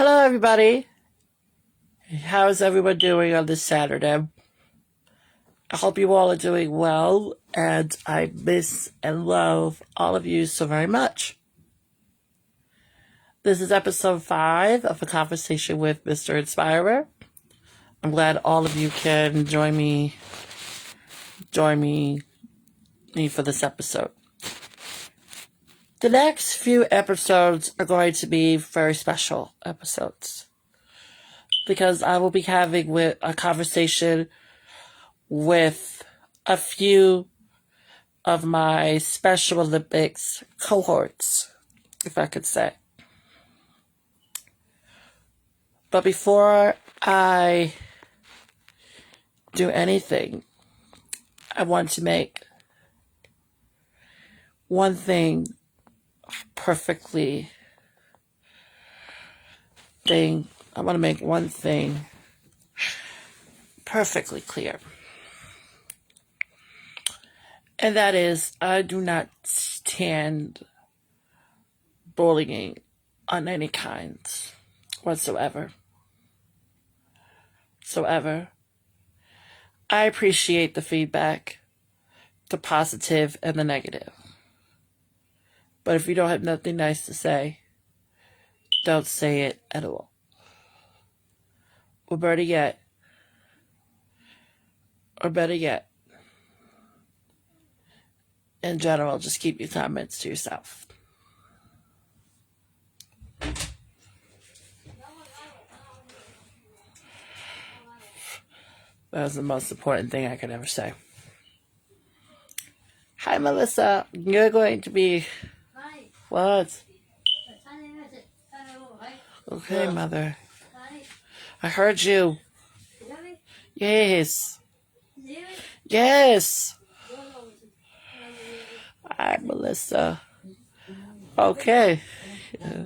Hello, everybody. How's everyone doing on this Saturday? I hope you all are doing well, and I miss and love all of you so very much. This is episode 5 of A Conversation with Mr. Inspirer. I'm glad all of you can join me for this episode. The next few episodes are going to be very special episodes because I will be having a conversation with a few of my Special Olympics cohorts, if I could say. But before I do anything, I want to make one thing perfectly thing. I want to make one thing perfectly clear. And that is, I do not stand bullying on any kind whatsoever. I appreciate the feedback, the positive and the negative. But if you don't have nothing nice to say, don't say it at all. Or better yet, in general, just keep your comments to yourself. That's the most important thing I could ever say. Hi, Melissa. You're going to be... What? Okay, Mother. I heard you. Yes. Yes. Hi, Melissa. Okay. Yeah.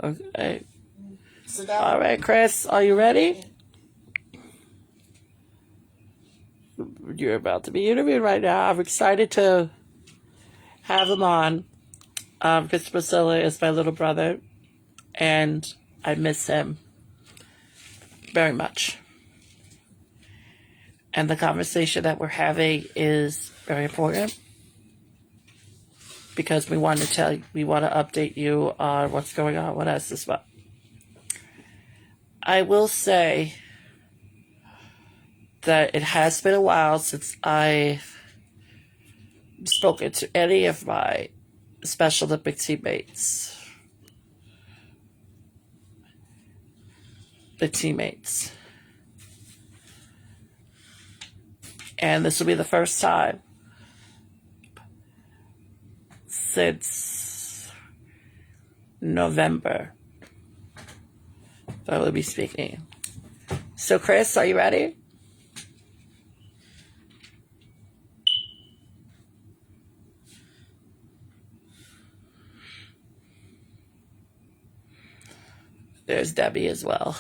Okay. All right, Chris. Are you ready? You're about to be interviewed right now. I'm excited to have him on. Chris Priscilla is my little brother, and I miss him very much. And the conversation that we're having is very important because we want to update you on what's going on with us as well. I will say that it has been a while since I've spoken to any of my Special Olympic teammates. And this will be the first time since November that I will be speaking. So, Chris, are you ready? There's Debbie as well.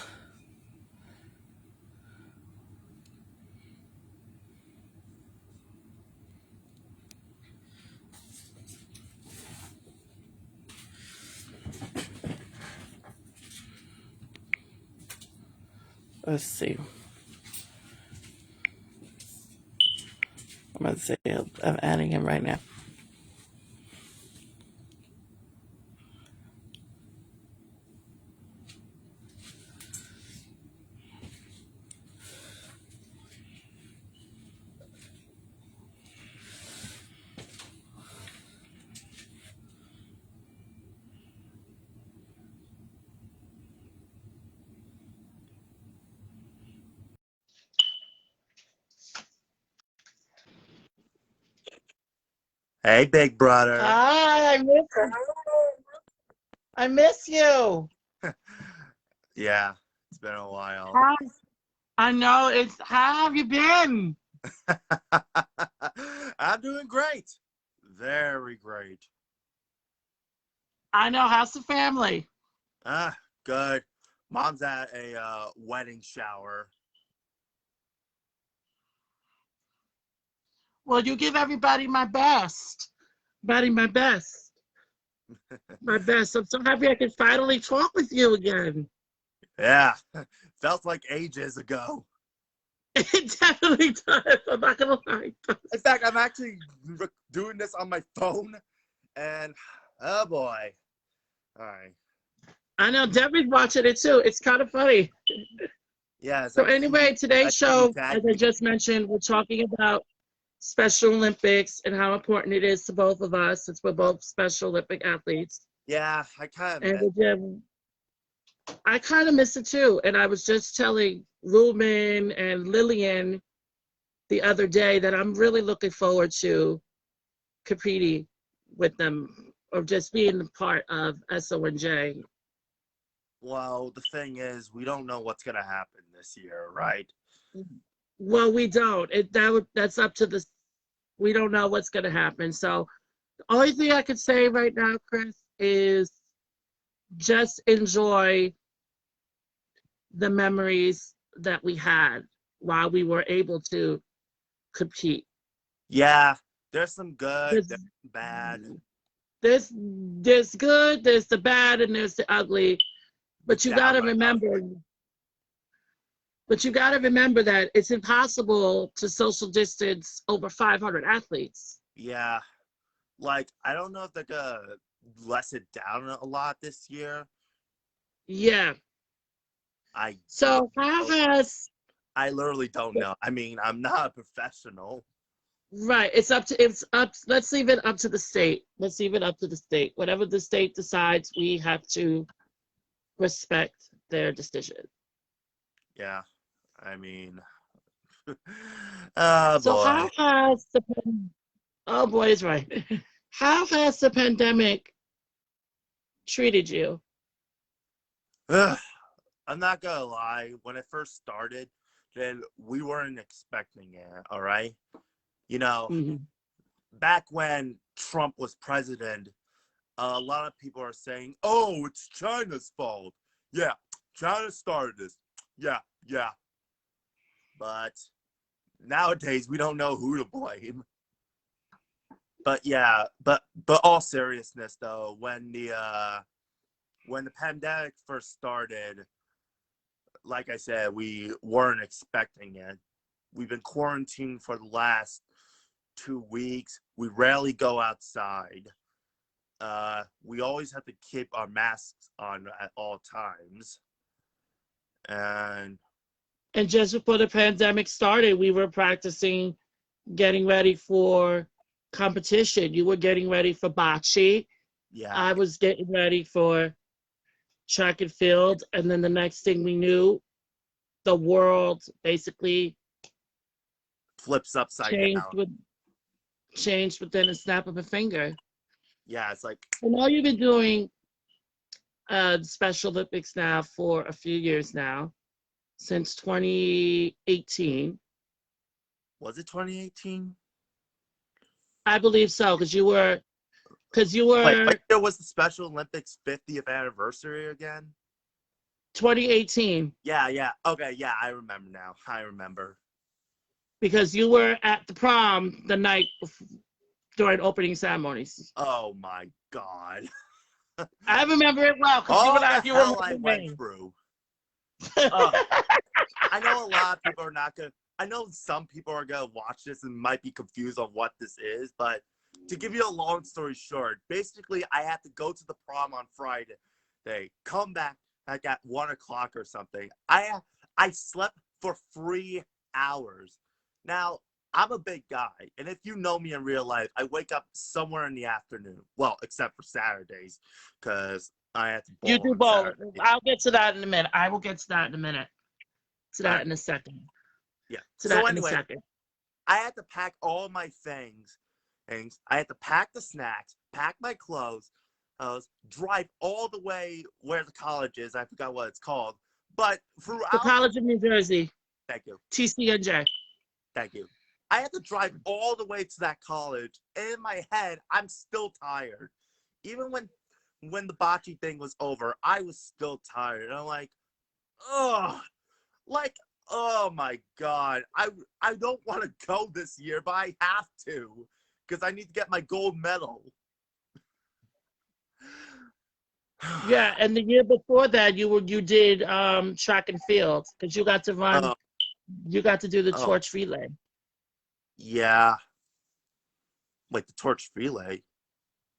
Let's see. I'm adding him right now. Hey, big brother. Hi, I miss you. Yeah, it's been a while. Hi. I know it's. How have you been? I'm doing great. Very great. I know. How's the family? Good. Mom's at a wedding shower. Well, you give everybody my best. Everybody my best. My best. I'm so happy I can finally talk with you again. Yeah, felt like ages ago. It definitely does. I'm not gonna lie. In fact, I'm actually doing this on my phone, and oh boy. All right. I know Debbie's watching it too. It's kind of funny. Yeah, it's So like anyway, a today's TV show, tag as I me. just mentioned, we're talking about Special Olympics and how important it is to both of us since we're both Special Olympic athletes. Yeah, I kind of And miss. I kind of miss it too. And I was just telling Ruben and Lillian the other day that I'm really looking forward to competing with them or just being a part of SONJ. Well, the thing is, we don't know what's gonna happen this year, right? Well, we don't. That's up to the. We don't know what's going to happen. So the only thing I could say right now, Chris, is just enjoy the memories that we had while we were able to compete. Yeah, there's some good, There's there's some bad. there's good, there's the bad, and there's the ugly. The But you got to downright remember. ugly. But you got to remember that it's impossible to social distance over 500 athletes. Yeah, like I don't know if they're gonna less it down a lot this year. Yeah. I So how has I literally don't know. I mean, I'm not a professional. right? It's up. Let's leave it up to the state. Let's leave it up to the state. Whatever the state decides, we have to respect their decision. Yeah, I mean, oh So boy. how has the oh boy is right. How has the pandemic treated you? Ugh, I'm not gonna lie. When it first started, then we weren't expecting it. All right, you know, Mhm. back when Trump was president, a lot of people are saying, "Oh, it's China's fault." Yeah, China started this. Yeah, yeah. But nowadays, we don't know who to blame. But yeah, but all seriousness though, when the pandemic first started, like I said, we weren't expecting it. We've been quarantined for the last 2 weeks. We rarely go outside. We always have to keep our masks on at all times. And And just before the pandemic started, we were practicing getting ready for competition. You were getting ready for bocce. yeah, I was getting ready for track and field. And then the next thing we knew, the world basically flips upside changed down. with changed within a snap of a finger. Yeah, it's like, I know you've been doing Special Olympics now for a few years now, since 2018. was it 2018? I believe so, because you Wait, were what year was the Special Olympics 50th anniversary again? 2018, Yeah, yeah. Okay, yeah, I remember now. I remember. because you were at the prom the night during opening ceremonies. Oh my God. I remember it well because All the you were hell I with went me. through. Uh, I know a lot of people are not gonna. I know some people are gonna watch this and might be confused on what this is, but to give you a long story short, basically I had to go to the prom on Friday. They come back like at 1 o'clock or something. I slept for 3 hours. Now I'm a big guy, and if you know me in real life, I wake up somewhere in the afternoon. Well, except for Saturdays, because I have to You bowl do on both. Saturday. I'll get to that in a minute. I will get to that in a minute. To All that right, in a second. yeah. To So that in a anyway, second. I had to pack all my things. I had to pack the snacks, pack my clothes, drive all the way where the college is. I forgot what it's called. But The throughout, College of New Jersey, thank you, TCNJ. thank you. I had to drive all the way to that college. And in my head, I'm still tired. Even when the bocce thing was over, I was still tired. And I'm like, oh, like, oh my God. I don't want to go this year, but I have to because I need to get my gold medal. Yeah, and the year before that, you did track and field because you got to run. Oh, You got to do the oh, torch relay yeah. Like the torch relay.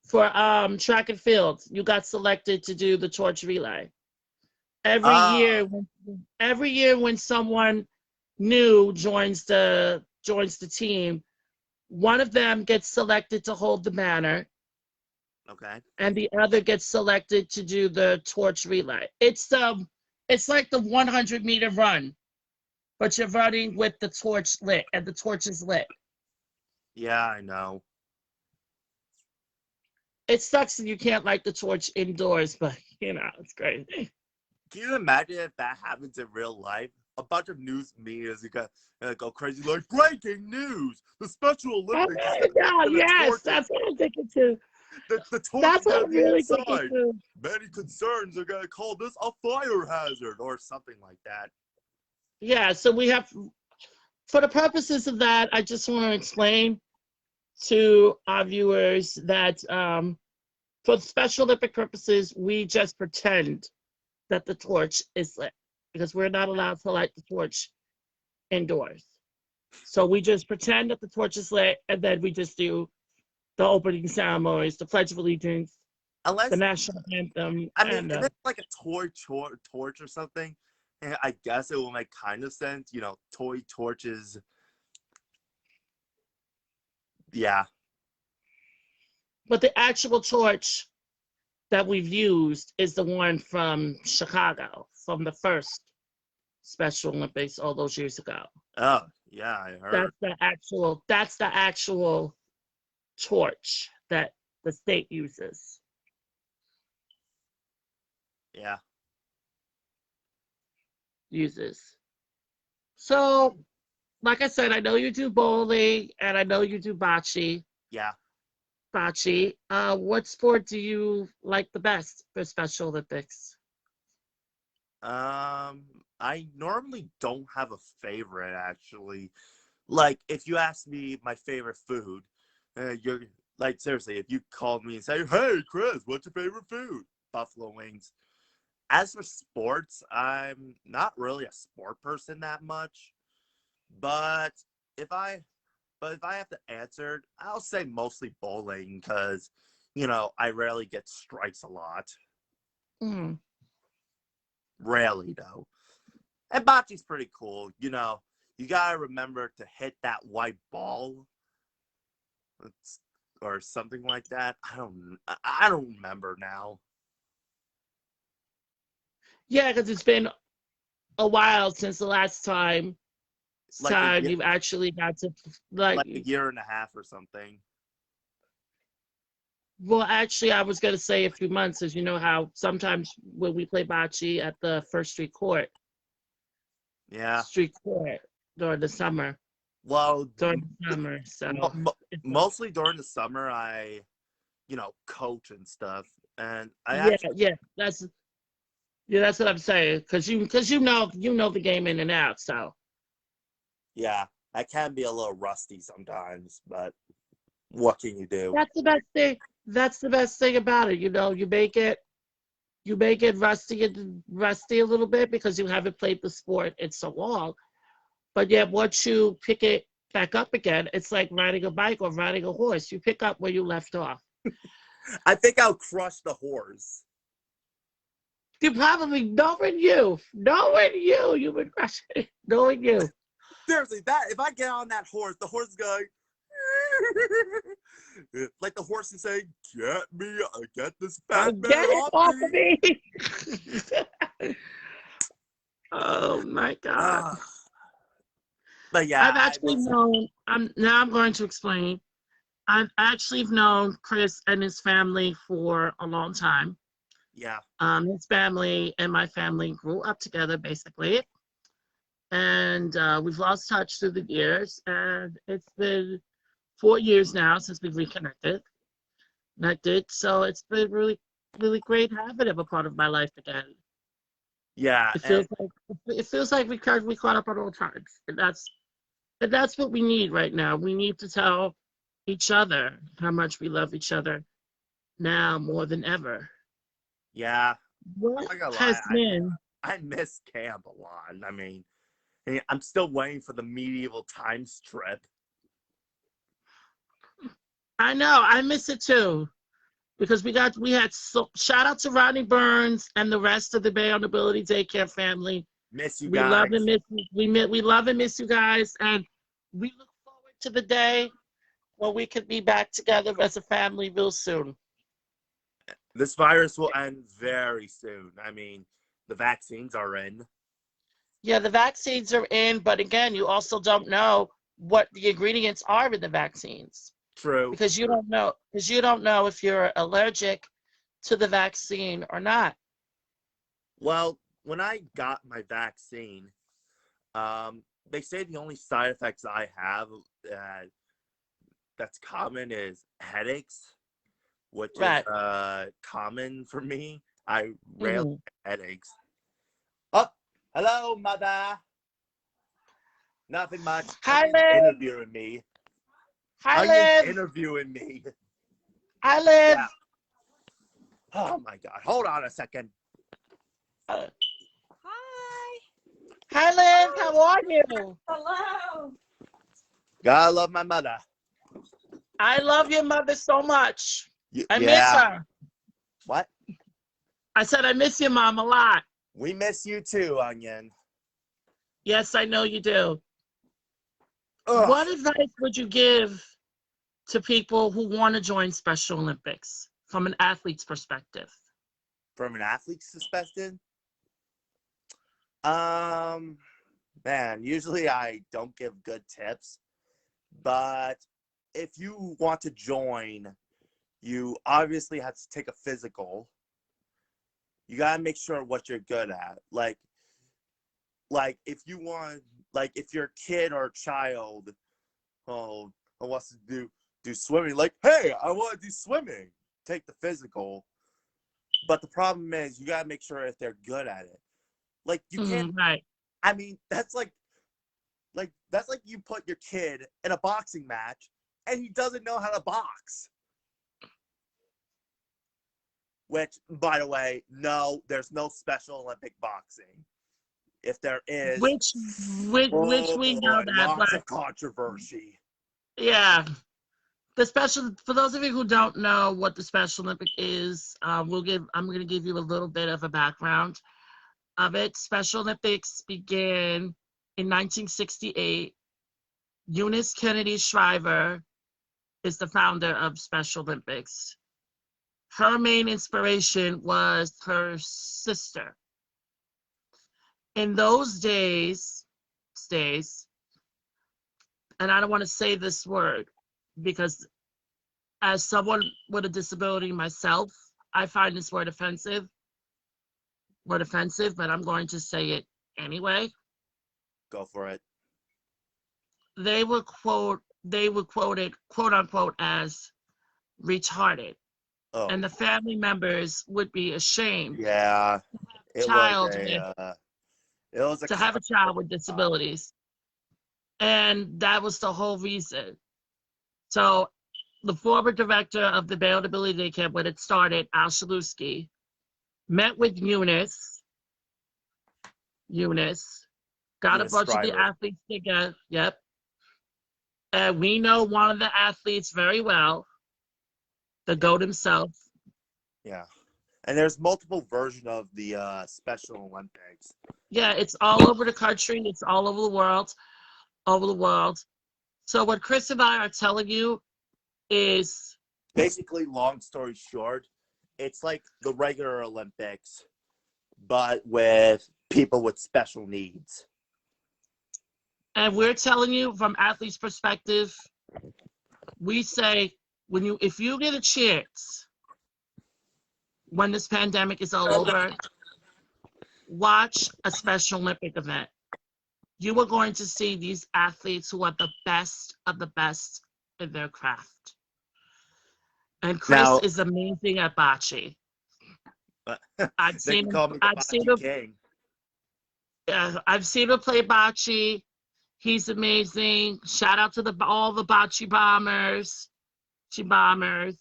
for track and field. You got selected to do the torch relay every Ah, year. Every year when someone new joins the team, one of them gets selected to hold the banner, okay. and the other gets selected to do the torch relay. It's like the 100-meter run, but you're running with the torch lit, and the torch is lit. Yeah, I know. It sucks that you can't light the torch indoors, but it's great. Can you imagine if that happens in real life? A bunch of news medias go crazy like breaking news. The Special Oh Olympics is my God, gonna yes, torch that's what I'm thinking too. the torch That's is what gonna I'm be really thinking inside. too. Many concerns are gonna call this a fire hazard or something like that. Yeah, so we have, for the purposes of that, I just want to explain to our viewers that for Special Olympic purposes, we just pretend that the torch is lit because we're not allowed to light the torch indoors. So we just pretend that the torch is lit, and then we just do the opening ceremonies, the Pledge of Allegiance, the Unless national anthem, I mean, and if it's like a torch or something, I guess it will make kind of sense. Toy torches. Yeah, but the actual torch that we've used is the one from Chicago, from the first Special Olympics all those years ago. oh, yeah, I heard. That's the actual torch that the state Yeah, uses. So, like I said, I know you do bowling and I know you do bocce. yeah. Bocce. What sport do you like the best for Special Olympics? I normally don't have a favorite actually. Like, if you ask me my favorite food, you're like, seriously, if you called me and say, "Hey, Chris, what's your favorite food?" Buffalo wings. As for sports, I'm not really a sport person that much, but if I if I have to answer it, I'll say mostly bowling because I rarely get strikes a lot. Mm. Rarely though. And bocce's pretty cool. You gotta remember to hit that white ball or something like that. I don't remember now. Yeah, because it's been a while since the last time Like a you've actually got to like. like a year and a half or something. Well, actually, I was gonna say a few months, as you know how sometimes when we play bocce at the First Yeah. Street Court during the summer, Well, So it's, mostly during the summer, I coach and stuff, and I yeah, actually that's what I'm saying. Because you know the game in and out. So yeah, I can be a little rusty sometimes, but what can you do? that's the best thing. That's the best thing about it. You make it rusty a little bit because you haven't played the sport in so long. But yet, once you pick it back up again, it's like riding a bike or riding a horse. You pick up where you left off. I think I'll crush the horse. You probably knowing you would crush it, knowing you. Seriously, that if I get on that horse, the horse is going like the horse is saying, "Get me, get this fat man Get it off off of me." me! Oh my God! Uh, but yeah, I've actually known. I'm going to explain. I've actually known Chris and his family for a long time. yeah, His family and my family grew up together, basically, and we've lost touch through the years. And it's been 4 years now since we've reconnected. So it's been really, really great having him a part of my life again. yeah, It and feels like we caught up on old times, and that's what we need right now. We need to tell each other how much we love each other now more than ever. Yeah, I'm What not gonna lie. has been? I miss camp a lot. I mean, I'm still waiting for the medieval times trip. I know, I miss it too. Because we had shout out to Rodney Burns and the rest of the Bay on Ability Daycare family. Miss you We love and guys. miss we love and miss you guys, and we look forward to the day when we could be back together as a family real soon. This virus will end very soon. I mean, the vaccines are in. Yeah, the vaccines are in, but again, you also don't know what the ingredients are in the vaccines True. because you don't know if you're allergic to the vaccine or not. Well, when I got my vaccine, they say the only side effects I have that's common is headaches, which is Right. common for me. I rarely Mhm. get headaches. Oh, hello, mother. Nothing much. Hi, Onion's Liv. interviewing me. Hi, Onion's Liv. interviewing me. Hi, Liv. Yeah. Oh my God. Hold on a second. Uh, Hi. Hi, Liv. How are you? Hello. Gotta love my mother. I love your mother so much. I miss Yeah. her. What? I said I miss your mom a lot. We miss you too, Onion. Yes, I know you do. Ugh. What advice would you give to people who want to join Special Olympics from an athlete's perspective? From an athlete's perspective, man, usually I don't give good tips, but if you want to join, you obviously have to take a physical. You gotta make sure what you're good at. Like if you want, like if your kid or child, oh, wants to do swimming, like, hey, I want to do swimming, take the physical. But the problem is, you gotta make sure if they're good at it. Like you can't. Right. I mean, that's like you put your kid in a boxing match and he doesn't know how to box. Which, by the way, no, there's no Special Olympic boxing. If there is, Which we know that, lots but of controversy. yeah. For those of you who don't know what the Special Olympic is, I'm going to give you a little bit of a background of it. Special Olympics began in 1968. Eunice Kennedy Shriver is the founder of Special Olympics. Her main inspiration was her sister. In those days, and I don't want to say this word because as someone with a disability myself, I find this word offensive, but I'm going to say it anyway. Go for it. They were quoted, quote unquote, as retarded. Oh, And the family members would be ashamed yeah. It was child with a. It was a to have a child with uh, disabilities. And that was the whole reason. So the former director of the Bail Ability Daycare, when it started, Al Shalusky, met with Eunice, got a Eunice bunch of the Shriver. athletes together. Yep. And we know one of the athletes very well, the GOAT himself. Yeah. And there's multiple versions of the Special Olympics. Yeah, it's all over the country. It's all over the world. So what Chris and I are telling you is Basically, long story short, it's like the regular Olympics, but with people with special needs. and we're telling you from athletes' perspective, we say if you get a chance when this pandemic is all over, watch a Special Olympic event. You are going to see these athletes who are the best of the best in their craft. And Chris Now, is amazing at bocce. I've they seen can him. call me the Bocce King. I've seen him play bocce. He's amazing. Shout out to all the bocce bombers. Bombers.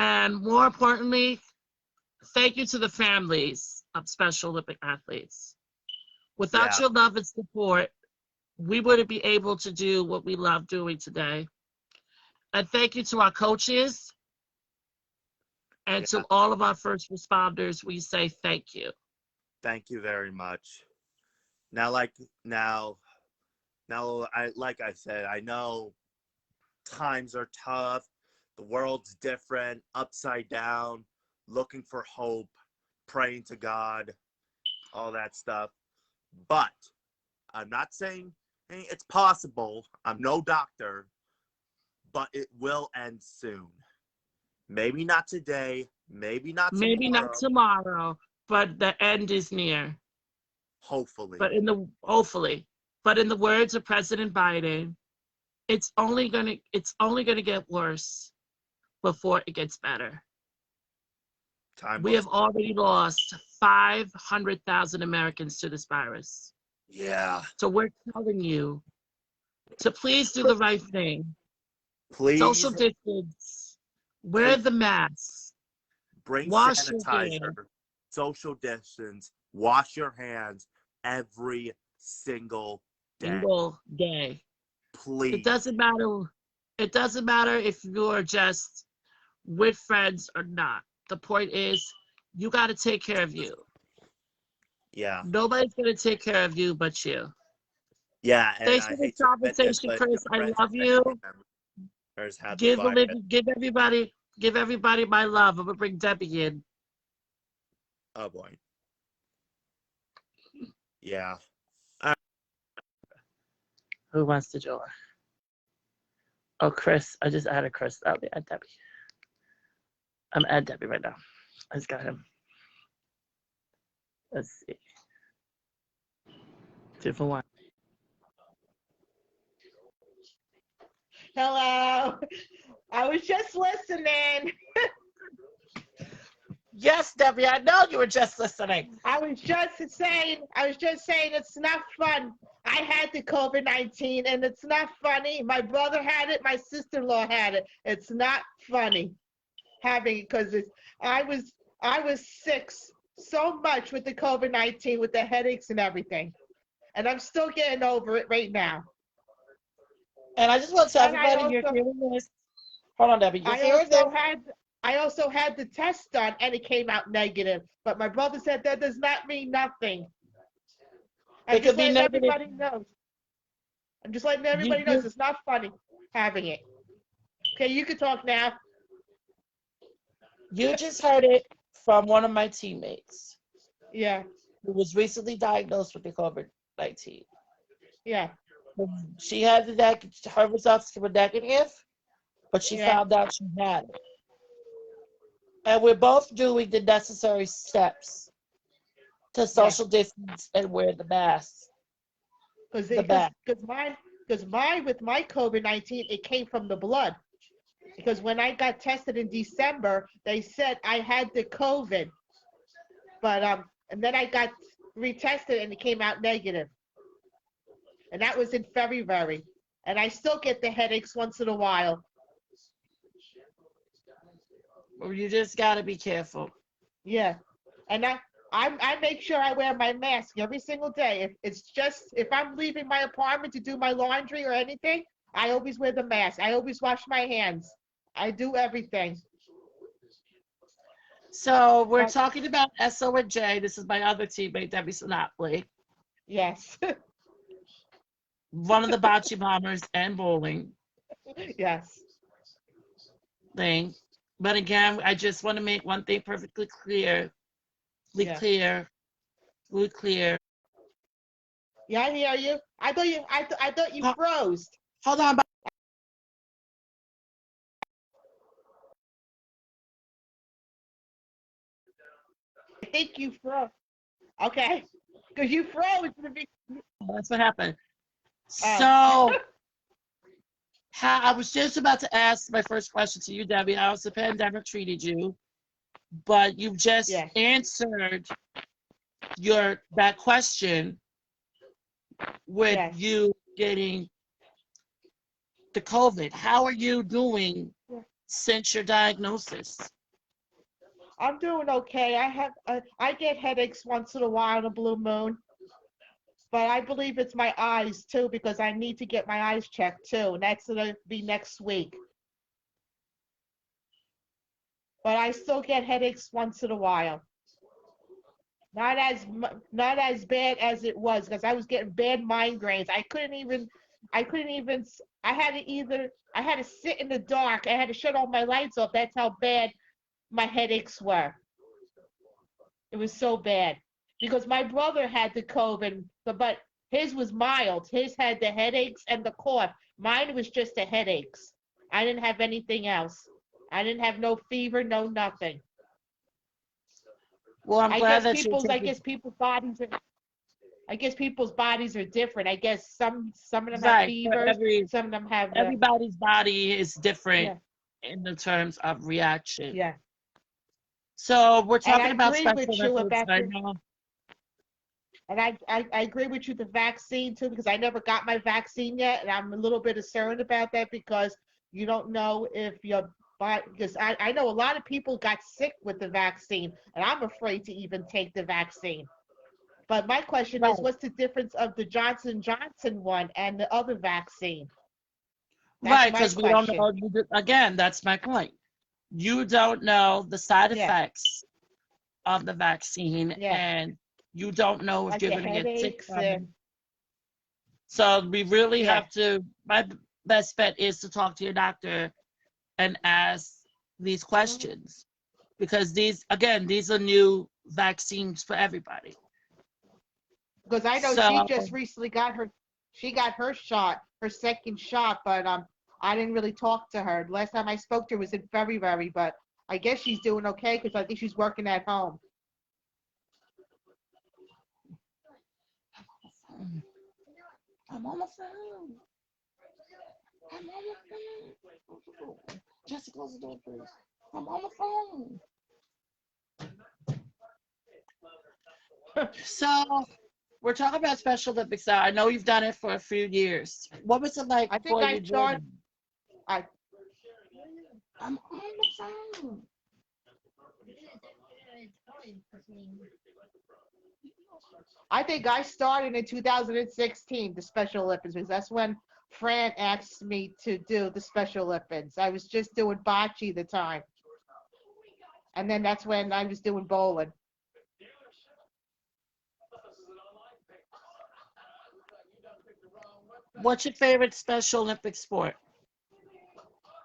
And more importantly, thank you to the families of Special Olympic athletes. Without Yeah. your love and support, we wouldn't be able to do what we love doing today. And thank you to our coaches and Yeah. to all of our first responders. We say thank you. Thank you very much. Now, like I said, I know times are tough. The world's different, upside down, looking for hope, praying to God, all that stuff. But I'm not saying it's possible. I'm no doctor, but it will end soon. Maybe not today, maybe not tomorrow. Maybe not tomorrow, but the end is near. Hopefully. But in the words of President Biden, it's only gonna get worse before it gets better. We have already lost 500,000 Americans to this virus. Yeah. So we're telling you to please do the right thing. Please. Social distance. Wear the mask. Bring Wash your sanitizer. hands. Social distance. Wash your hands every single day. Single day. Please. It doesn't matter. It doesn't matter if you're just with friends or not. The point is, you got to take care of you. Yeah. Nobody's going to take care of you but you. Yeah. And Thanks I for this hate to admit this, conversation, but Chris. your I friends love and you. family members have the virus. Give everybody my love. I'm going to bring Debbie in. Oh boy. Yeah. Who wants to join? Oh, Chris. I just added Chris. I'll be at Debbie. I'm at Debbie right now. I just got him. Let's see. 2 for 1. Hello. I was just listening. Yes, Debbie, I know you were just listening. I was just saying it's not fun. I had the COVID-19 and it's not funny. My brother had it, my sister-in-law had it. It's not funny having it because I was sick so much with the COVID-19 with the headaches and everything. And I'm still getting over it right now. And I just want to tell And everybody you're hearing this. Hold on, Debbie. You're hearing this. I also had the test done and it came out negative. But my brother said that does not mean nothing. It could be negative. Everybody knows. I'm just letting everybody know it's not funny having it. Okay, you can talk now. You just heard it from one of my teammates. Yeah. Who was recently diagnosed with the COVID-19. Yeah. She had her results were negative, but she found out she had it. And we're both doing the necessary steps to social distance and wear the mask. Because mine with my COVID-19, it came from the blood. Because when I got tested in December, they said I had the COVID. But and then I got retested and it came out negative. And that was in February. And I still get the headaches once in a while. You just got to be careful. Yeah. And I make sure I wear my mask every single day. If I'm leaving my apartment to do my laundry or anything, I always wear the mask. I always wash my hands. I do everything. So we're talking about SO and J. This is my other teammate, Debbie Sinopoli. Yes. One of the bocce bombers and bowling. Yes. Thing. But again, I just want to make one thing perfectly clear. Clear. Yeah, I hear you. I thought you froze. Hold on. I think you froze. Okay. Because you froze. That's what happened. Oh. So, I was just about to ask my first question to you, Debbie. How has the pandemic treated you? But you've just answered that question with you getting the COVID. How are you doing since your diagnosis? I'm doing okay. I get headaches once in a while on a blue moon, but I believe it's my eyes too because I need to get my eyes checked too, and that's gonna be next week. But I still get headaches once in a while. Not as bad as it was because I was getting bad migraines. I couldn't even. I had to sit in the dark. I had to shut all my lights off. That's how bad my headaches were. It was so bad because my brother had the COVID, but his was mild. His had the headaches and the cough. Mine was just the headaches. I didn't have anything else. I didn't have no fever, no nothing. Well, I'm I glad guess that you're people's I taking. guess people's bodies are I guess people's bodies are different. I guess some of them have Right. For fevers, some of them have everybody's body is different yeah, in the terms of reaction. yeah. So we're And I talking about agree special with you Olympics. about I the know. and I agree with you the vaccine too because I never got my vaccine yet and I'm a little bit concerned about that because you don't know if your body because I know a lot of people got sick with the vaccine and I'm afraid to even take the vaccine. But my question is, Right. what's the difference of the Johnson one and the other vaccine? That's Right, my because we don't question. know. Again, that's my point. You don't know the side Yeah, effects of the vaccine, yeah. and you don't know if Like you're the going to get sick headaches from it. and So we really yeah. have to. My best bet is to talk to your doctor and ask these Mhm. questions because these are new vaccines for everybody. Because I know she So just recently got her shot, her second shot, but I didn't really talk to her. Last time I spoke to her was in February, but I guess she's doing okay because I think she's working at home. I'm on the phone. I'm on the phone. Jessica, close the door, please. I'm on the phone. So we're talking about Special Olympics now. I know you've done it for a few years. What was it like I think for I you started. joining? I I'm on the phone. I think I started in 2016, the Special Olympics, because that's when Fran asked me to do the Special Olympics. I was just doing bocce at the time. And then that's when I was doing bowling. What's your favorite Special Olympic sport?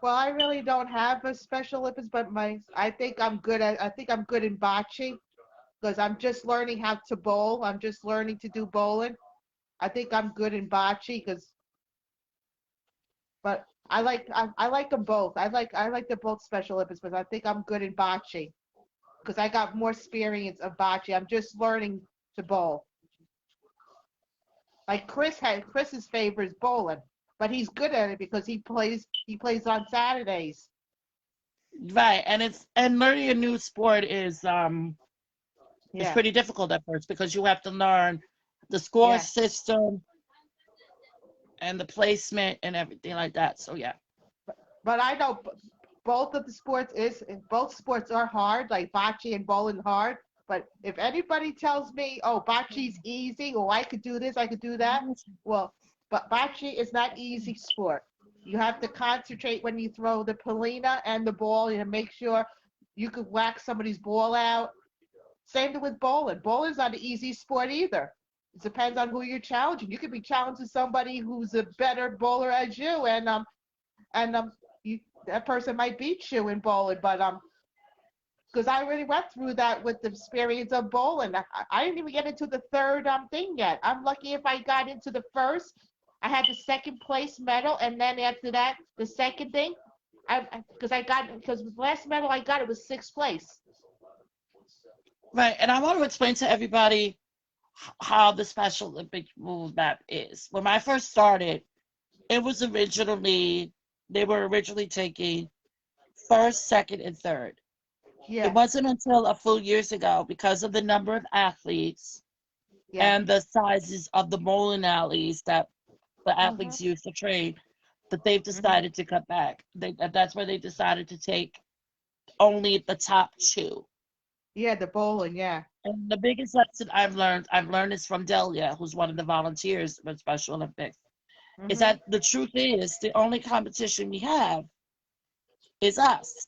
Well, I really don't have a Special Olympics, but I think I think I'm good in bocce because I'm just learning how to bowl. I'm just learning to do bowling. I think I'm good in bocce but I like them both. I like the both Special Olympics, but I think I'm good in bocce because I got more experience of bocce. I'm just learning to bowl. Like Chris's favorite is bowling, but he's good at it because he plays on Saturdays. Right, and learning a new sport is Yeah, pretty difficult at first because you have to learn the score yeah. system and the placement and everything like that. So yeah. But I know both sports are hard, like bocce and bowling hard. But if anybody tells me, oh, bocce's easy, or I could do this, I could do that, well, but bocce is not easy sport. You have to concentrate when you throw the palina and the ball, and make sure you could whack somebody's ball out. Same thing with bowling. Bowling's not an easy sport either. It depends on who you're challenging. You could be challenging somebody who's a better bowler as you, and you, that person might beat you in bowling, but because I already went through that with the experience of bowling. I didn't even get into the third thing yet. I'm lucky if I got into the first. I had the second place medal, and then after that, the second thing, because the last medal I got it was sixth place. Right, and I want to explain to everybody how the Special Olympic rule map is. When I first started, it was originally they were originally taking first, second, and third. It Yeah, wasn't until a few years ago, because of the number of athletes yeah. and the sizes of the bowling alleys that the Hmm. athletes use to train, that they've decided to cut back. That's where they decided to take only the top two. Yeah, the bowling. Yeah. And the biggest lesson I've learned is from Delia, who's one of the volunteers for Special Olympics, is Mhm. that the truth is the only competition we have is us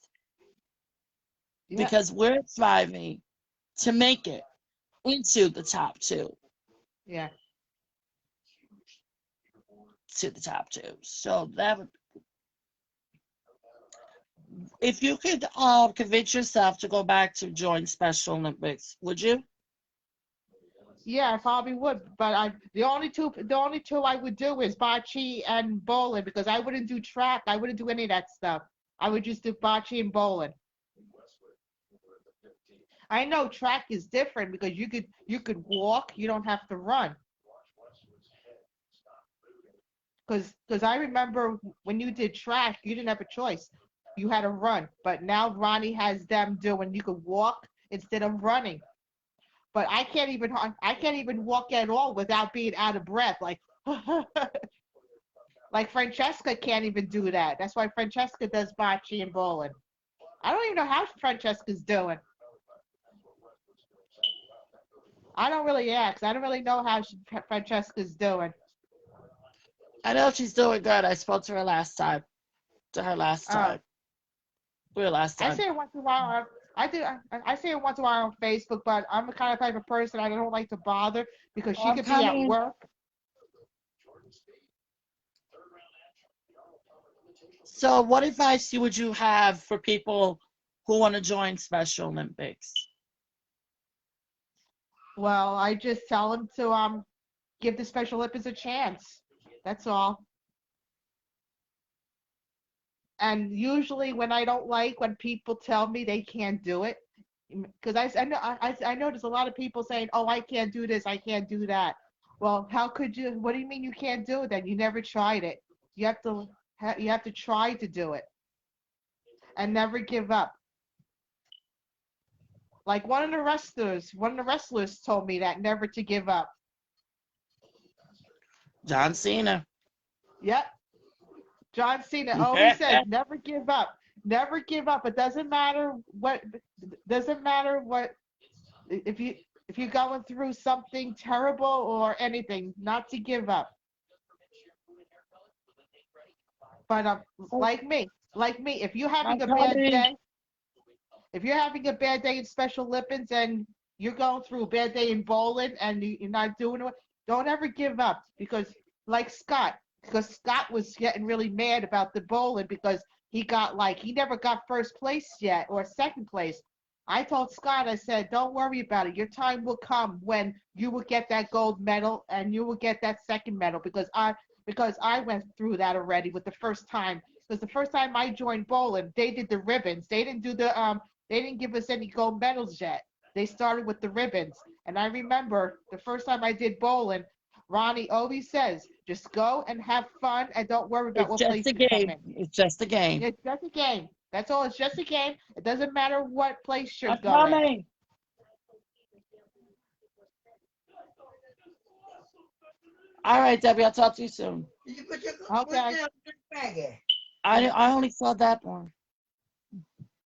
Yeah. because we're striving to make it into the top two. Yeah. To the top two. So that would, if you could convince yourself to go back to join Special Olympics, would you? Yeah, I probably would, but the only two I would do is bocce and bowling because I wouldn't do track. I wouldn't do any of that stuff. I would just do bocce and bowling. I know track is different because you could walk. You don't have to run. Because I remember when you did track, you didn't have a choice. You had to run. But now Ronnie has them doing. You could walk instead of running. But I can't even walk at all without being out of breath. Like Francesca can't even do that. That's why Francesca does bocce and bowling. I don't even know how Francesca's doing. I don't really ask. I don't really know how Francesca's doing. I know she's doing good. I spoke to her last time. To her last Uh, time. Real last I time. say it once in a while. I say it once in a while on Facebook, but I'm the kind of type of person I don't like to bother because she I'm could be at coming. work. So what advice would you have for people who want to join Special Olympics? Well, I just tell them to give the Special Olympics a chance. That's all. And usually when I don't like when people tell me they can't do it, because I know there's a lot of people saying, "Oh, I can't do this, I can't do that." Well, how could you? What do you mean you can't do it then? You never tried it. You have to you have to try to do it and never give up. Like one of the wrestlers told me that never to give up. John Cena. Yep. John Cena always says, never give up. Never give up. It doesn't matter what if you're going through something terrible or anything, not to give up. But like me, if you're I'm having a bad coming. day, if you're having a bad day in Special Olympics and you're going through a bad day in bowling and you're not doing it, don't ever give up like Scott, because Scott was getting really mad about the bowling because he never got first place yet or second place. I told Scott, I said, don't worry about it. Your time will come when you will get that gold medal and you will get that second medal because I went through that already with the first time. Because the first time I joined bowling, they did the ribbons. They didn't give us any gold medals yet. They started with the ribbons. And I remember the first time I did bowling, Ronnie always says, just go and have fun and don't worry about It's what just place a you come game. in. It's just a game. It's just a game. That's all. It's just a game. It doesn't matter what place you're I'm going. coming. All right, Debbie, I'll talk to you soon. Okay. I only saw that one.